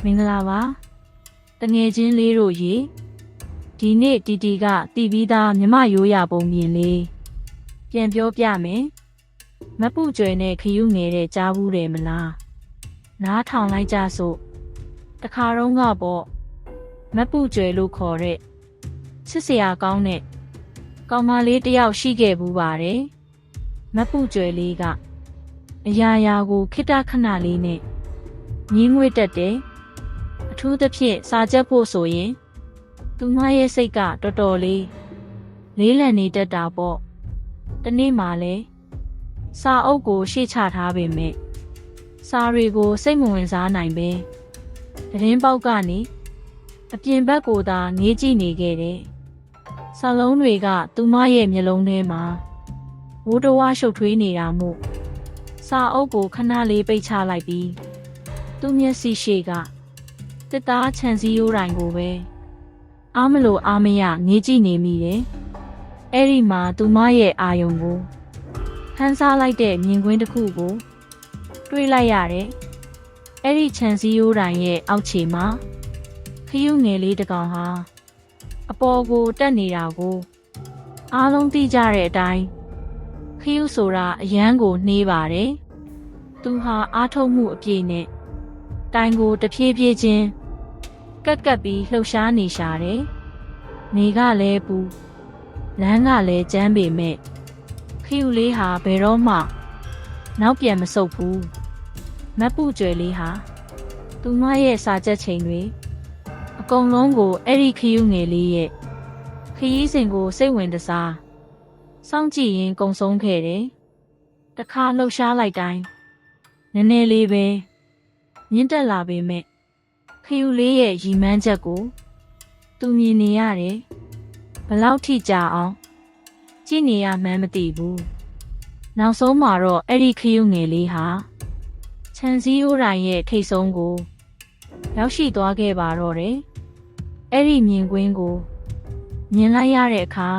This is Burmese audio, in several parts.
မင်္ဂလာပါတငယ်ချင်းလေးတို့ရေဒီနေ့တီတီကတီးပြီးသားမြမရိုးရပုံမြင်လေးပြန်ပြောပြမယ်မပူကျွဲနဲ့ခယူးငယ်တဲ့ကြားဘူးတယ်မလားနားထောင်လိုက်ကြစို့တခါတော့ကပေါ့မပူကျွဲလို့ခေါ်တဲ့ချစ်စရာကောင်းတဲ့ကောင်မလေးတယောက်ရှိခဲ့ဘူးပါတယ်မပူကျွဲလေးကအရာရာကိုခိတ္တခဏလေးနဲ့ငင်းငွေ့တတ်တယ်အထူးသဖြင့်စာချက်ဖို့ဆိုရင်သူမရဲ့စိတ်ကတော်တော်လေးလေးလံနေတတ်တာပေါ့တနေ့မှလည်းစာအုပ်ကိုရှေ့ချထားပေမဲ့စာတွေကိုစိတ်မဝင်စားနိုင်ပဲသတင်းပေါက်ကနေအပြင်ဘက်ကိုသာနေကြည့်နေခဲ့တယ်စာလုံးတွေကသူမရဲ့မျက်လုံးထဲမှာဝိုးတဝါရှုပ်ထွေးနေတာမို့စာအုပ်ကိုခဏလေးပိတ်ချလိုက်ပြီးသူမျက်စိရှိကတစ်သားခြံစည်းရိုးတိုင်းကိုပဲအားမလို့အားမရငေးကြည့်နေမိတယ်။အဲ့ဒီမှာသူမရဲ့အာယုံကိုဟန်စားလိုက်တဲ့မြင်ကွင်းတစ်ခုကိုတွေ့လိုက်ရတယ်။အဲ့ဒီခြံစည်းရိုးတိုင်းရဲ့အောက်ခြေမှာခရုငယ်လေးတစ်ကောင်ဟာအပေါ်ကိုတက်နေတာကိုအားလုံးသိကြတဲ့အတိုင်းခရုဆိုတာအရန်ကိုနှေးပါတယ်။သူဟာအားထုတ်မှုအပြည့်နဲ့တိုင်ကိုတဖြည်းဖြည်းချင်းကပ်ပြီးလှုပ်ရှားနေရှာတယ်။နေကလည်းပူလမ်းကလည်းကျန်းပေမဲ့ခယူလေးဟာဘယ်တော့မှနောက်ပြန်မဆုတ်ဘူး။မပူကျွဲလေးဟာသူမရဲ့စာချက်ချိန်တွေအကုန်လုံးကိုအဲ့ဒီခယူငယ်လေးရဲ့ခရီးစဉ်ကိုစိတ်ဝင်တစားစောင့်ကြည့်ရင်ကုံဆုံးခဲ့တယ်။တခါလှုပ်ရှားလိုက်တိုင်းနည်းနည်းလေးပဲမြင့်တက်လာပေမဲ့ခယူလေးရဲ့ရီမန်းချက်ကိုသူမြင်နေရတယ်ဘလောက်ထိကြာအောင်ကြည့်နေရမှန်းမသိဘူးနောက်ဆုံးမှာတော့အဲ့ဒီခယူငယ်လေးဟာခြံစည်းရိုးတိုင်းရဲ့ထိတ်ဆုံးကိုရောက်ရှိသွားခဲ့ပါတော့တယ်အဲ့ဒီမြင်ကွင်းကိုမြင်လိုက်ရတဲ့အခါ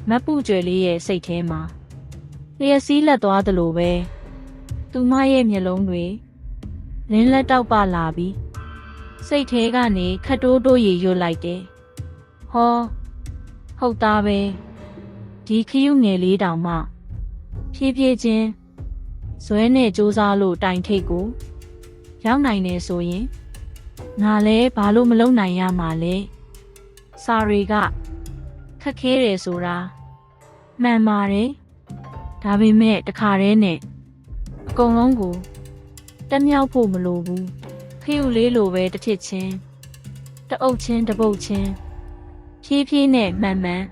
မပူကျွဲလေးရဲ့စိတ်ထဲမှာလျှက်စီးလက်သွားသလိုပဲသူမရဲ့မျက်လုံးတွေလင်းလက်တောက်ပလာပြီးစိတ်ထဲကနေခတ်တိုးတိုးရေရွတ်လိုက်တယ်။ဟောဟုတ်သားပဲဒီခယူငယ်လေးတောင်မှဖြည်းဖြည်းချင်းဇွဲနဲ့စူးစမ်းလို့တိုင်ထိတ်ကိုရောက်နိုင်နေဆိုရင်ငါလည်းဘာလို့မလုပ်နိုင်ရမှာလဲ။စာတွေကခက်ခဲတယ်ဆိုတာမှန်ပါတယ်။ဒါပေမဲ့တခါတည်းနဲ့အကုန်လုံးကိုတက်မြောက်ဖို့မလိုဘူးခယူလေးလိုပဲတစ်ထစ်ချင်းတအုပ်ချင်းတပုတ်ချင်းဖြည်းဖြည်းနဲ့မှန်မှန်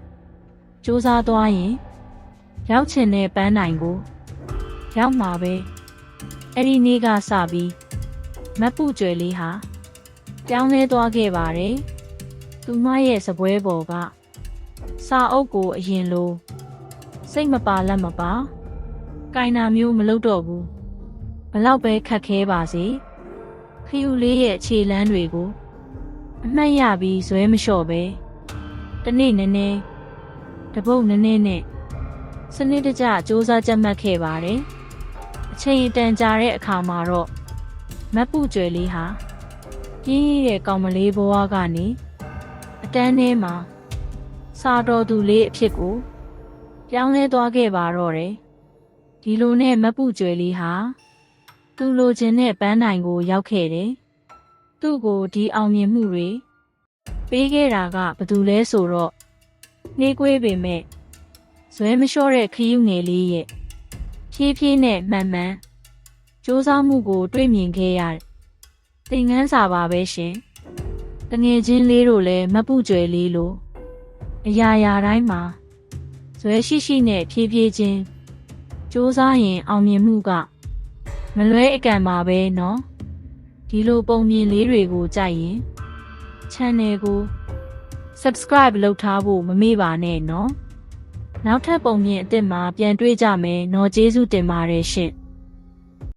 စူးစမ်းသွားရင်ရောက်ချင်တဲ့ပန်းနိုင်ကိုရောက်မှာပဲအဲ့ဒီနေ့ကစပြီးမပူကျွဲလေးဟာပြောင်းလဲသွားခဲ့ပါတယ်သူမရဲ့စပွဲပေါ်ကစာအုပ်ကိုအရင်လိုစိတ်မပါလက်မပါကိုင်နာမျိုးမလုပ်တော့ဘူးဘလောက်ပဲခက်ခဲပါစေခယူလေးရဲ့ခြေလမ်းတွေကိုအမှတ်ရပြီးဇွဲမလျှော့ပဲတနေ့နည်းနည်းတပုတ်နည်းနည်းနဲ့စနစ်တကျစူးစမ်းကြက်မှတ်ခဲ့ပါတယ်အချိန်တန်ကြာတဲ့အခါမှာတော့မပူကျွဲလေးဟာပြင်းရတဲ့ကောင်မလေးဘဝကနေအတန်းထဲမှာစာတော်သူလေးအဖြစ်ကိုပြောင်းလဲသွားခဲ့ပါတော့တယ်ဒီလိုနဲ့မပူကျွဲလေးဟာသူလိုချင်တဲ့ပန်းနိုင်ကိုရောက်ခဲ့တယ်။သူ့ကိုဒီအောင်မြင်မှုတွေပေးခဲ့တာကဘယ်သူလဲဆိုတော့နှေးကွေးပေမဲ့ဇွဲမလျှော့တဲ့ခယူငယ်လေးရဲ့ဖြည်းဖြည်းနဲ့မှန်မှန်စူးစမ်းမှုကိုတွေ့မြင်ခဲ့ရတယ်။သင်ခန်းစာပါပဲရှင်။တငယ်ချင်းလေးတို့လည်းမပူကျွဲလေးလိုအရာရာတိုင်းမှာဇွဲရှိရှိနဲ့ဖြည်းဖြည်းချင်းစူးစမ်းရင်အောင်မြင်မှုကမလွဲအကံပါပဲနော်ဒီလိုပုံမြင်လေးတွေကိုကြိုက်ရင် channel ကို subscribe လုပ်ထားဖို့မမေ့ပါနဲ့နော်နောက်ထပ်ပုံမြင်အသစ်မှာပြန်တွေ့ကြမယ်နော်ကျေးဇူးတင်ပါတယ်ရှင့်